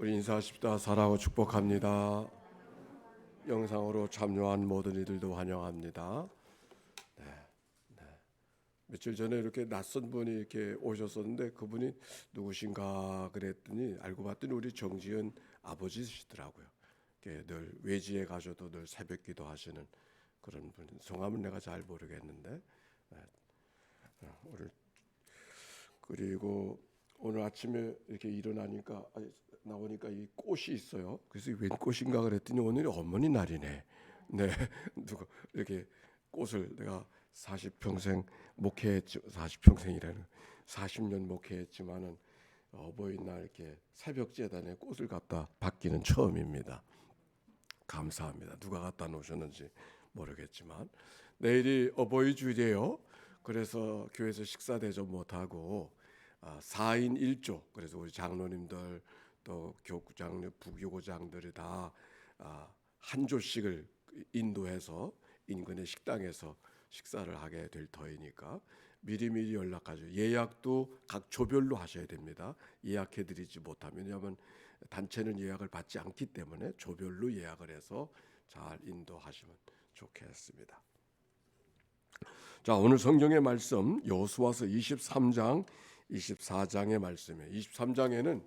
우리 인사하십시다. 사랑하고 축복합니다. 영상으로 참여한 모든 이들도 환영합니다. 며칠 전에 이렇게 낯선 분이 이렇게 오셨었는데 그분이 누구신가 그랬더니 알고 봤더니 우리 정지은 아버지시더라고요. 늘 외지에 가셔도 늘 새벽기도 하시는 그런 분. 성함은 내가 잘 모르겠는데 오늘 그리고 오늘 아침에 이렇게 일어나니까 나오니까 이 꽃이 있어요. 그래서 웬 꽃인가 그랬더니 오늘이 어머니 날이네. 네, 누가 이렇게 꽃을 내가 40평생 목회했지 40평생이라는 40년 목회했지만은 어버이날 이렇게 새벽 제단에 꽃을 갖다 받기는 처음입니다. 감사합니다. 누가 갖다 놓으셨는지 모르겠지만 내일이 어버이 주일이에요. 그래서 교회에서 식사 대접 못 하고 4인 1조 그래서 우리 장로님들 또 교구장 부교구장들이 다 한 조씩을 인도해서 인근의 식당에서 식사를 하게 될 터이니까 미리미리 연락하죠. 예약도 각 조별로 하셔야 됩니다. 예약해드리지 못하면 왜냐하면 단체는 예약을 받지 않기 때문에 조별로 예약을 해서 잘 인도하시면 좋겠습니다. 자, 오늘 성경의 말씀 여호수아서 23장 24장의 말씀이에요. 23장에는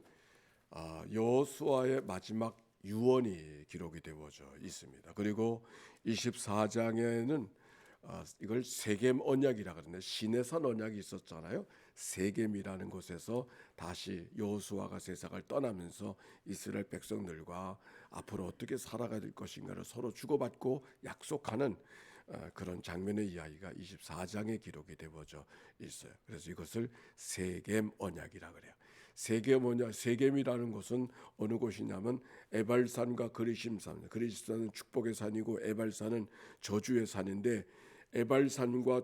여호수아의 마지막 유언이 기록이 되어져 있습니다. 그리고 24장에는 이걸 세겜 언약이라 그러는데 시내산 언약이 있었잖아요. 세겜이라는 곳에서 다시 여호수아가 세상을 떠나면서 이스라엘 백성들과 앞으로 어떻게 살아가야 될 것인가를 서로 주고받고 약속하는 그런 장면의 이야기가 24장에 기록이 되어져 있어요. 그래서 이것을 세겜 언약이라 그래요. 세겜 언약, 세겜이라는 곳은 어느 곳이냐면 에발산과 그리심산. 그리심산은 축복의 산이고 에발산은 저주의 산인데 에발산과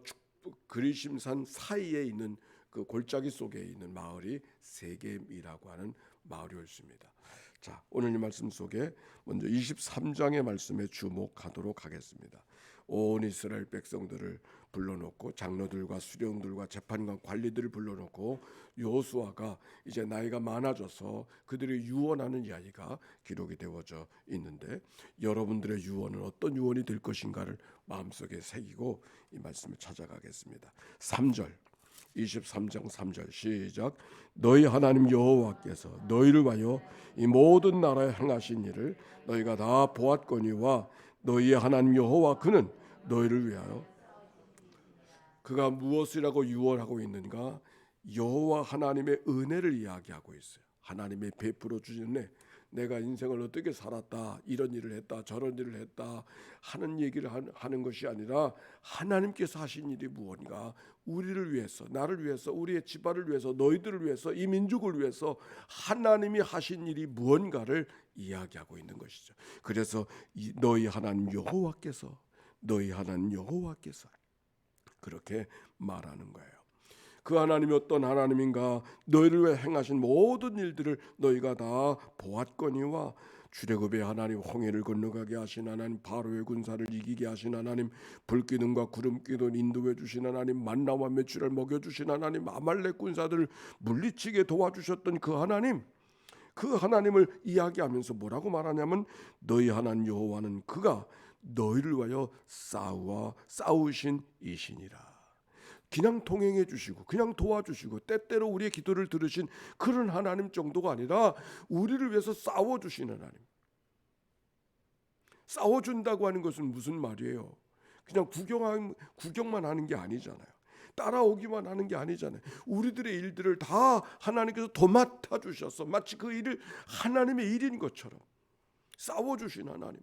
그리심산 사이에 있는 그 골짜기 속에 있는 마을이 세겜이라고 하는 마을이었습니다. 자, 오늘 이 말씀 속에 먼저 23장의 말씀에 주목하도록 하겠습니다. 온 이스라엘 백성들을 불러놓고 장로들과 수령들과 재판관 관리들을 불러놓고 여호수아가 이제 나이가 많아져서 그들이 유언하는 이야기가 기록이 되어져 있는데 여러분들의 유언은 어떤 유언이 될 것인가를 마음속에 새기고 이 말씀을 찾아가겠습니다. 3절 23장 3절 시작. 너희 하나님 여호와께서 너희를 위하여 이 모든 나라에 행하신 일을 너희가 다 보았거니와 너희의 하나님 여호와 그는 너희를 위하여 그가 무엇이라고 유언하고 있는가? 여호와 하나님의 은혜를 이야기하고 있어요. 하나님의 베풀어 주신 은혜. 내가 인생을 어떻게 살았다, 이런 일을 했다, 저런 일을 했다 하는 얘기를 하는 것이 아니라 하나님께서 하신 일이 무엇인가? 우리를 위해서, 나를 위해서, 우리의 집안을 위해서, 너희들을 위해서, 이 민족을 위해서 하나님이 하신 일이 무언가를 이야기하고 있는 것이죠. 그래서 너희 하나님 여호와께서, 너희 하나님 여호와께서 그렇게 말하는 거예요. 그 하나님이 어떤 하나님인가? 너희를 위해 행하신 모든 일들을 너희가 다 보았거니와 출애굽의 하나님, 홍해를 건너가게 하신 하나님, 바로의 군사를 이기게 하신 하나님, 불기둥과 구름기둥 인도해 주신 하나님, 만나와 메추를 먹여 주신 하나님, 아말렉 군사들을 물리치게 도와주셨던 그 하나님, 그 하나님을 이야기하면서 뭐라고 말하냐면 너희 하나님 여호와는 그가 너희를 위하여 싸우신 이시니라. 그냥 통행해 주시고 그냥 도와주시고 때때로 우리의 기도를 들으신 그런 하나님 정도가 아니라 우리를 위해서 싸워주시는 하나님. 싸워준다고 하는 것은 무슨 말이에요? 그냥 구경만 하는 게 아니잖아요. 따라오기만 하는 게 아니잖아요. 우리들의 일들을 다 하나님께서 도맡아 주셔서 마치 그 일을 하나님의 일인 것처럼 싸워주신 하나님.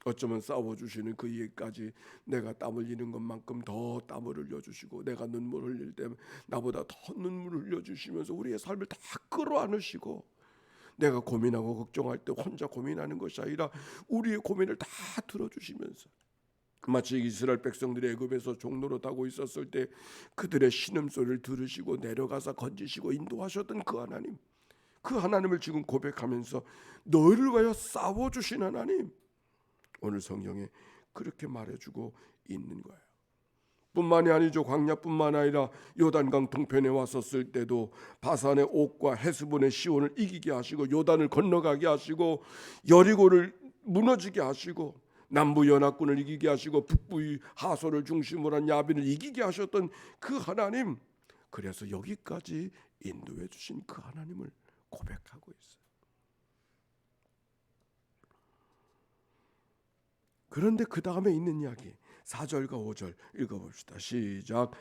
어쩌면 싸워주시는 그 일까지 내가 땀 흘리는 것만큼 더 땀을 흘려주시고 내가 눈물 흘릴 때 나보다 더 눈물 흘려주시면서 우리의 삶을 다 끌어안으시고 내가 고민하고 걱정할 때 혼자 고민하는 것이 아니라 우리의 고민을 다 들어주시면서 마치 이스라엘 백성들이 애굽에서 종로로 타고 있었을 때 그들의 신음소리를 들으시고 내려가서 건지시고 인도하셨던 그 하나님, 그 하나님을 지금 고백하면서 너희를 위하여 싸워주신 하나님, 오늘 성경에 그렇게 말해주고 있는 거예요. 뿐만이 아니죠. 광야뿐만 아니라 요단강 동편에 왔었을 때도 바산의 옥과 헤스본의 시온을 이기게 하시고 요단을 건너가게 하시고 여리고를 무너지게 하시고 남부 연합군을 이기게 하시고 북부 하솔을 중심으로 한 야빈을 이기게 하셨던 그 하나님, 그래서 여기까지 인도해 주신 그 하나님을 고백하고 있어요. 그런데 그 다음에 있는 이야기 4절과 5절 읽어봅시다. 시작.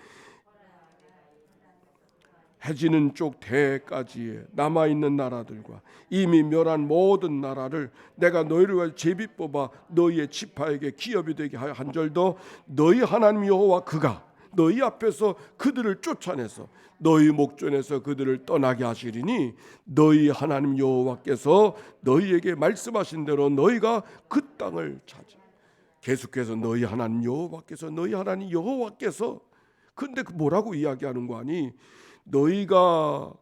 해지는 쪽 대까지에 남아있는 나라들과 이미 멸한 모든 나라를 내가 너희를 위해 제비 뽑아 너희의 지파에게 기업이 되게 하여 한 절 더 너희 하나님 여호와 그가 너희 앞에서 그들을 쫓아내서 너희 목전에서 그들을 떠나게 하시리니 너희 하나님 여호와께서 너희에게 말씀하신 대로 너희가 그 땅을 차지. 계속해서 너희 하나님 여호와께서 너희 하나님 여호와께서, 근데 뭐라고 이야기하는 거 아니? 너희가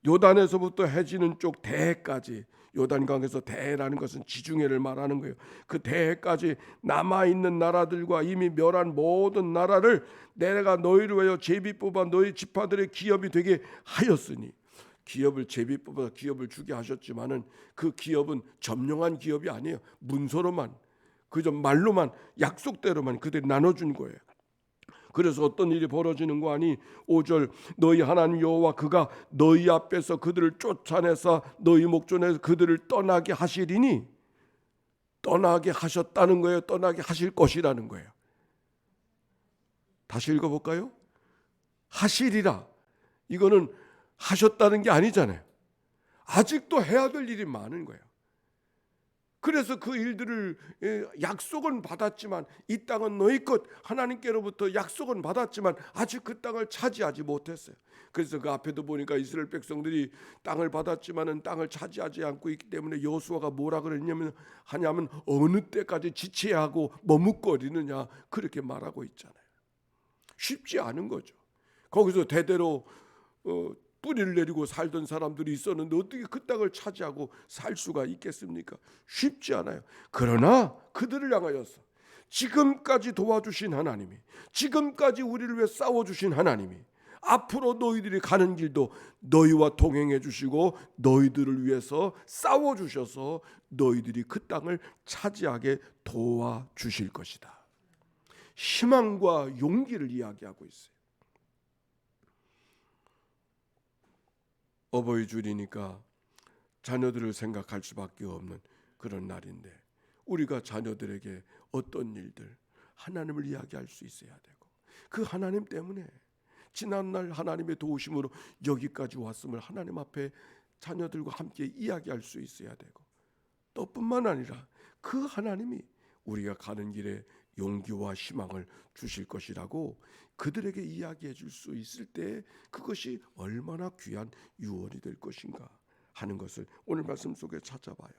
요단에서부터 해지는 쪽 대까지, 요단강에서 대라는 것은 지중해를 말하는 거예요. 그 대까지 남아있는 나라들과 이미 멸한 모든 나라를 내가 너희를 위하여 제비 뽑아 너희 지파들의 기업이 되게 하였으니, 기업을 제비 뽑아 기업을 주게 하셨지만은 그 기업은 점령한 기업이 아니에요. 문서로만, 그저 말로만, 약속대로만 그들이 나눠준 거예요. 그래서 어떤 일이 벌어지는 거 아니? 5절 너희 하나님 여호와 그가 너희 앞에서 그들을 쫓아내서 너희 목전에서 그들을 떠나게 하시리니, 떠나게 하셨다는 거예요. 떠나게 하실 것이라는 거예요. 다시 읽어볼까요? 하시리라. 이거는 하셨다는 게 아니잖아요. 아직도 해야 될 일이 많은 거예요. 그래서 그 일들을 약속은 받았지만, 이 땅은 너희 것, 하나님께로부터 약속은 받았지만 아직 그 땅을 차지하지 못했어요. 그래서 그 앞에도 보니까 이스라엘 백성들이 땅을 받았지만은 땅을 차지하지 않고 있기 때문에 여호수아가 뭐라 그랬냐면 하냐면 어느 때까지 지체하고 머뭇거리느냐, 그렇게 말하고 있잖아요. 쉽지 않은 거죠. 거기서 대대로 뿌리를 내리고 살던 사람들이 있었는데 어떻게 그 땅을 차지하고 살 수가 있겠습니까? 쉽지 않아요. 그러나 그들을 향하여서 지금까지 도와주신 하나님이, 지금까지 우리를 위해 싸워주신 하나님이 앞으로 너희들이 가는 길도 너희와 동행해 주시고 너희들을 위해서 싸워주셔서 너희들이 그 땅을 차지하게 도와주실 것이다. 희망과 용기를 이야기하고 있어요. 어버이 줄이니까 자녀들을 생각할 수밖에 없는 그런 날인데, 우리가 자녀들에게 어떤 일들, 하나님을 이야기할 수 있어야 되고, 그 하나님 때문에 지난날 하나님의 도우심으로 여기까지 왔음을 하나님 앞에 자녀들과 함께 이야기할 수 있어야 되고, 또 뿐만 아니라 그 하나님이 우리가 가는 길에 용기와 희망을 주실 것이라고 그들에게 이야기해 줄 수 있을 때 그것이 얼마나 귀한 유언이 될 것인가 하는 것을 오늘 말씀 속에 찾아봐요.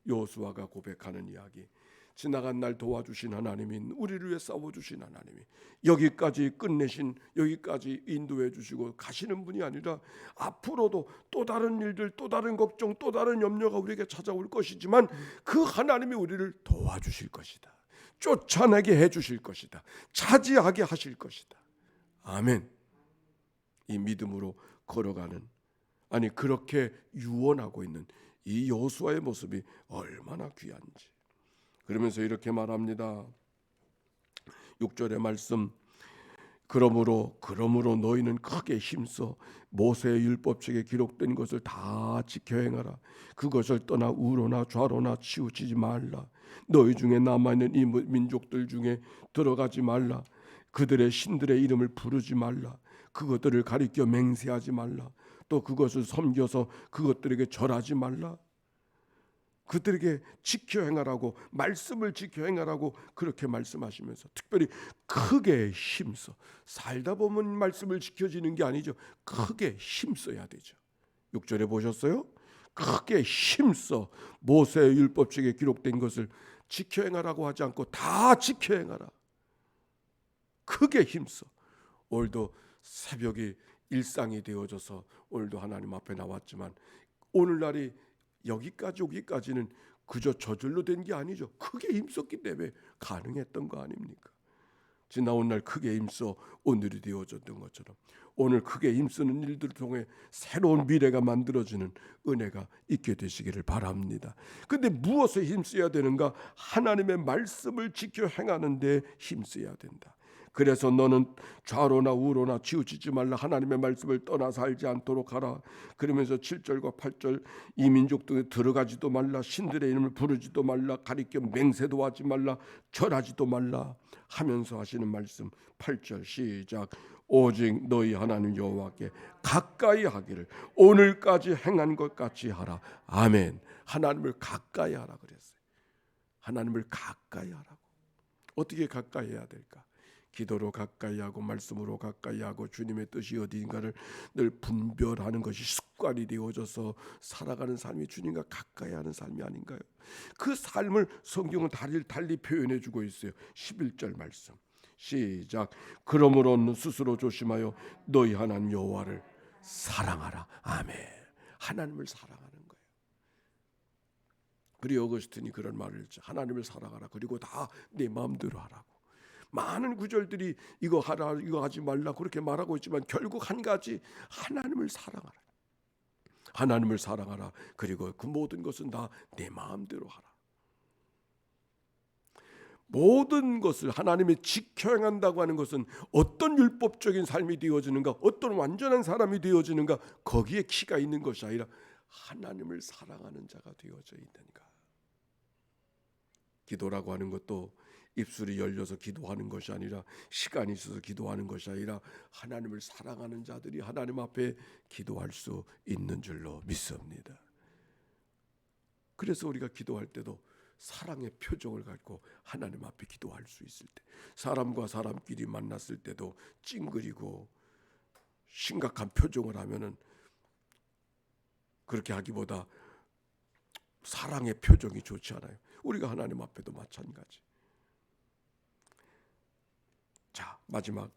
여호수아가 고백하는 이야기, 지나간 날 도와주신 하나님인, 우리를 위해 싸워주신 하나님이 여기까지 끝내신, 여기까지 인도해 주시고 가시는 분이 아니라 앞으로도 또 다른 일들, 또 다른 걱정, 또 다른 염려가 우리에게 찾아올 것이지만 그 하나님이 우리를 도와주실 것이다. 쫓아내게 해주실 것이다. 차지하게 하실 것이다. 아멘. 이 믿음으로 걸어가는, 아니 그렇게 유언하고 있는 이 여호수아의 모습이 얼마나 귀한지. 그러면서 이렇게 말합니다. 6절의 말씀, 그러므로 너희는 크게 힘써 모세의 율법책에 기록된 것을 다 지켜 행하라. 그것을 떠나 우로나 좌로나 치우치지 말라. 너희 중에 남아있는 이 민족들 중에 들어가지 말라. 그들의 신들의 이름을 부르지 말라. 그것들을 가리켜 맹세하지 말라. 또 그것을 섬겨서 그것들에게 절하지 말라. 그들에게 지켜 행하라고, 말씀을 지켜 행하라고 그렇게 말씀하시면서 특별히 크게 힘써, 살다 보면 말씀을 지켜지는 게 아니죠. 크게 힘써야 되죠. 6절에 보셨어요? 크게 힘써 모세의 율법책에 기록된 것을 지켜 행하라고 하지 않고 다 지켜 행하라. 크게 힘써. 오늘도 새벽이 일상이 되어져서 오늘도 하나님 앞에 나왔지만, 오늘날이 여기까지 오기까지는 그저 저절로 된 게 아니죠. 크게 힘썼기 때문에 가능했던 거 아닙니까? 지나온 날 크게 힘써 오늘이 되어졌던 것처럼 오늘 크게 힘쓰는 일들을 통해 새로운 미래가 만들어지는 은혜가 있게 되시기를 바랍니다. 근데 무엇에 힘써야 되는가? 하나님의 말씀을 지켜 행하는 데 힘써야 된다. 그래서 너는 좌로나 우로나 치우치지 말라. 하나님의 말씀을 떠나 살지 않도록 하라. 그러면서 7절과 8절 이 민족 중에 들어가지도 말라. 신들의 이름을 부르지도 말라. 가리켜 맹세도 하지 말라. 절하지도 말라 하면서 하시는 말씀 8절 시작. 오직 너희 하나님 여호와께 가까이 하기를 오늘까지 행한 것 같이 하라. 아멘. 하나님을 가까이 하라 그랬어요. 하나님을 가까이 하라고. 어떻게 가까이 해야 될까? 기도로 가까이 하고 말씀으로 가까이 하고 주님의 뜻이 어디인가를 늘 분별하는 것이 습관이 되어져서 살아가는 삶이 주님과 가까이 하는 삶이 아닌가요? 그 삶을 성경은 달리 표현해 주고 있어요. 11절 말씀 시작. 그러므로 스스로 조심하여 너희 하나님 여호와를 사랑하라. 아멘. 하나님을 사랑하는 거예요. 그리고 어거스틴이 그런 말을 했죠. 하나님을 사랑하라. 그리고 다 내 마음대로 하라고. 많은 구절들이 이거 하라 이거 하지 말라 그렇게 말하고 있지만 결국 한 가지, 하나님을 사랑하라. 하나님을 사랑하라. 그리고 그 모든 것은 다 내 마음대로 하라. 모든 것을 하나님이 지켜 행한다고 하는 것은 어떤 율법적인 삶이 되어지는가, 어떤 완전한 사람이 되어지는가, 거기에 키가 있는 것이 아니라 하나님을 사랑하는 자가 되어져 있다니까. 기도라고 하는 것도 입술이 열려서 기도하는 것이 아니라, 시간이 있어서 기도하는 것이 아니라 하나님을 사랑하는 자들이 하나님 앞에 기도할 수 있는 줄로 믿습니다. 그래서 우리가 기도할 때도 사랑의 표정을 갖고 하나님 앞에 기도할 수 있을 때, 사람과 사람끼리 만났을 때도 찡그리고 심각한 표정을 하면은 그렇게 하기보다 사랑의 표정이 좋지 않아요? 우리가 하나님 앞에도 마찬가지. 자, 마지막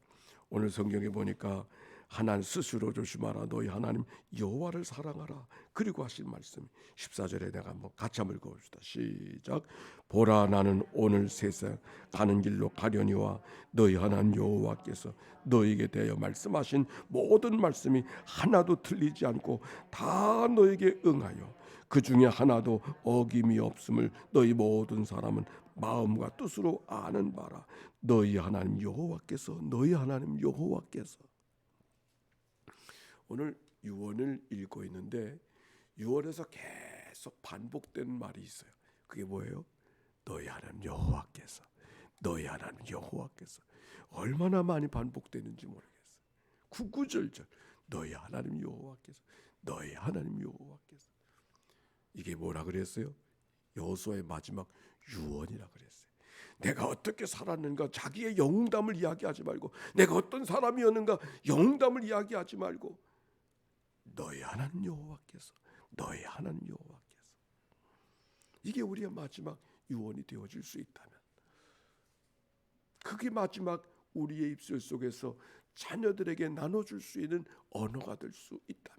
오늘 성경에 보니까 하나님 스스로 조심하라. 너희 하나님 여호와를 사랑하라. 그리고 하신 말씀 14절에 내가 한번 같이 한번 읽어봅시다. 시작. 보라 나는 오늘 세상 가는 길로 가려니와 너희 하나님 여호와께서 너희에게 대하여 말씀하신 모든 말씀이 하나도 틀리지 않고 다 너에게 응하여 그 중에 하나도 어김이 없음을 너희 모든 사람은 마음과 뜻으로 아는 바라. 너희 하나님 여호와께서 오늘 유언을 읽고 있는데 유언에서 계속 반복되는 말이 있어요. 그게 뭐예요? 너희 하나님 여호와께서. 얼마나 많이 반복되는지 모르겠어요. 구구절절 너희 하나님 여호와께서. 이게 뭐라 그랬어요? 여호수아의 마지막 유언이라 그랬어요. 내가 어떻게 살았는가 자기의 영웅담을 이야기하지 말고, 내가 어떤 사람이었는가 영웅담을 이야기하지 말고, 너희 하나님 여호와께서. 이게 우리의 마지막 유언이 되어질 수 있다면, 그게 마지막 우리의 입술 속에서 자녀들에게 나눠줄 수 있는 언어가 될 수 있다면,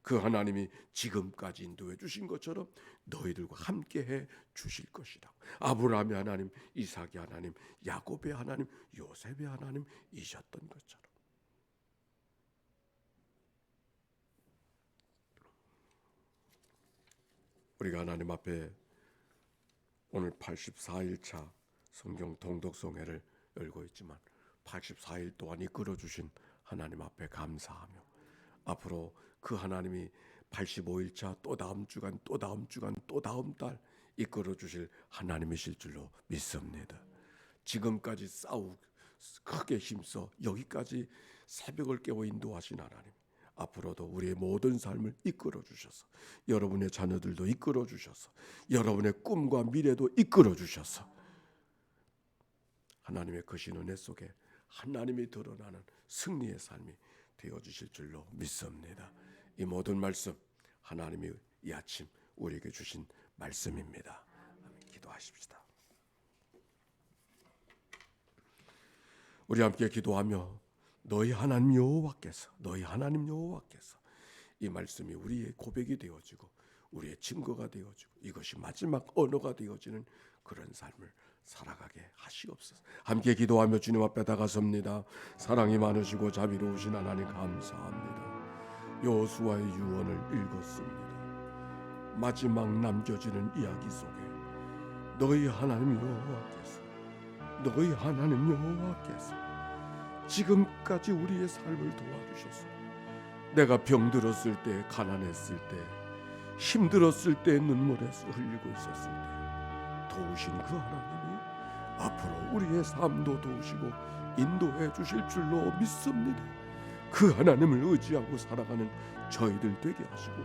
그 하나님이 지금까지 인도해 주신 것처럼 너희들과 함께해 주실 것이라고. 아브라함의 하나님, 이삭의 하나님, 야곱의 하나님, 요셉의 하나님이셨던 것처럼. 우리가 하나님 앞에 오늘 84일차 성경 통독송회를 열고 있지만 84일 동안 이끌어주신 하나님 앞에 감사하며, 앞으로 그 하나님이 85일차 또 다음 주간 또 다음 달 이끌어주실 하나님이실 줄로 믿습니다. 지금까지 크게 힘써 여기까지 새벽을 깨워 인도하신 하나님, 앞으로도 우리의 모든 삶을 이끌어 주셔서, 여러분의 자녀들도 이끌어 주셔서, 여러분의 꿈과 미래도 이끌어 주셔서, 하나님의 크신 은혜 속에 하나님이 드러나는 승리의 삶이 되어주실 줄로 믿습니다. 이 모든 말씀 하나님이 이 아침 우리에게 주신 말씀입니다. 기도하십시다. 우리 함께 기도하며 너희 하나님 여호와께서 이 말씀이 우리의 고백이 되어지고 우리의 증거가 되어지고 이것이 마지막 언어가 되어지는 그런 삶을 살아가게 하시옵소서. 함께 기도하며 주님 앞에 다가섭니다. 사랑이 많으시고 자비로우신 하나님 감사합니다. 여호수아의 유언을 읽었습니다. 마지막 남겨지는 이야기 속에 너희 하나님 여호와께서 지금까지 우리의 삶을 도와주셨소. 내가 병들었을 때, 가난했을 때, 힘들었을 때, 눈물을 흘리고 있었을 때 도우신 그 하나님이 앞으로 우리의 삶도 도우시고 인도해 주실 줄로 믿습니다. 그 하나님을 의지하고 살아가는 저희들 되게 하시고,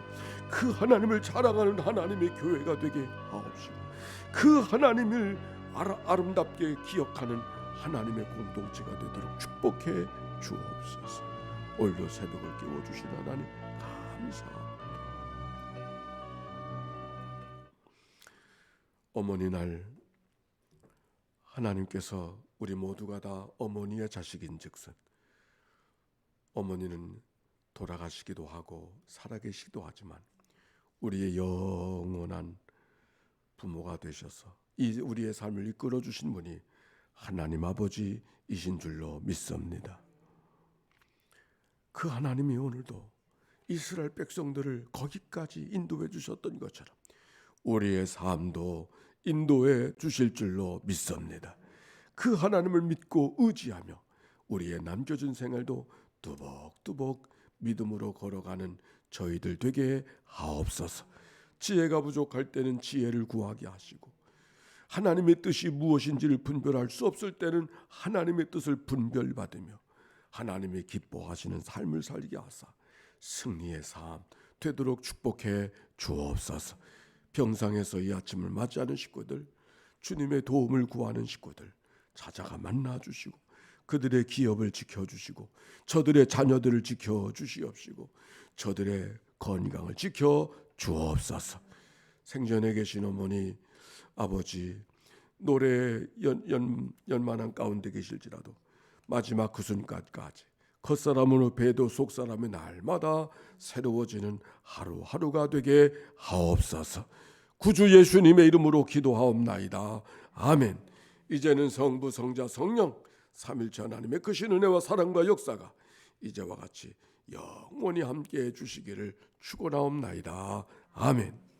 그 하나님을 자랑하는 하나님의 교회가 되게 하옵시고, 그 하나님을 아름답게 기억하는 하나님의 공동체가 되도록 축복해 주옵소서. 오늘도 새벽을 깨워주신 하나님 감사합니다. 어머니 날 하나님께서 우리 모두가 다 어머니의 자식인즉슨 어머니는 돌아가시기도 하고 살아계시기도 하지만 우리의 영원한 부모가 되셔서 우리의 삶을 이끌어 주신 분이 하나님 아버지이신 줄로 믿습니다. 그 하나님이 오늘도 이스라엘 백성들을 거기까지 인도해 주셨던 것처럼 우리의 삶도 인도해 주실 줄로 믿습니다. 그 하나님을 믿고 의지하며 우리의 남겨진 생활도 뚜벅뚜벅 믿음으로 걸어가는 저희들 되게 하옵소서. 지혜가 부족할 때는 지혜를 구하게 하시고, 하나님의 뜻이 무엇인지를 분별할 수 없을 때는 하나님의 뜻을 분별받으며 하나님이 기뻐하시는 삶을 살게 하사 승리의 삶 되도록 축복해 주옵소서. 병상에서 이 아침을 맞이하는 식구들, 주님의 도움을 구하는 식구들 찾아가 만나주시고 그들의 기업을 지켜주시고 저들의 자녀들을 지켜주시옵시고 저들의 건강을 지켜주옵소서. 생전에 계신 어머니 아버지 노래 연만한 가운데 계실지라도 마지막 그 순간까지 겉사람은 배도 속사람의 날마다 새로워지는 하루하루가 되게 하옵소서. 구주 예수님의 이름으로 기도하옵나이다. 아멘. 이제는 성부 성자 성령 삼일체 하나님의 크신 은혜와 사랑과 역사가 이제와 같이 영원히 함께해 주시기를 축원하옵나이다. 아멘.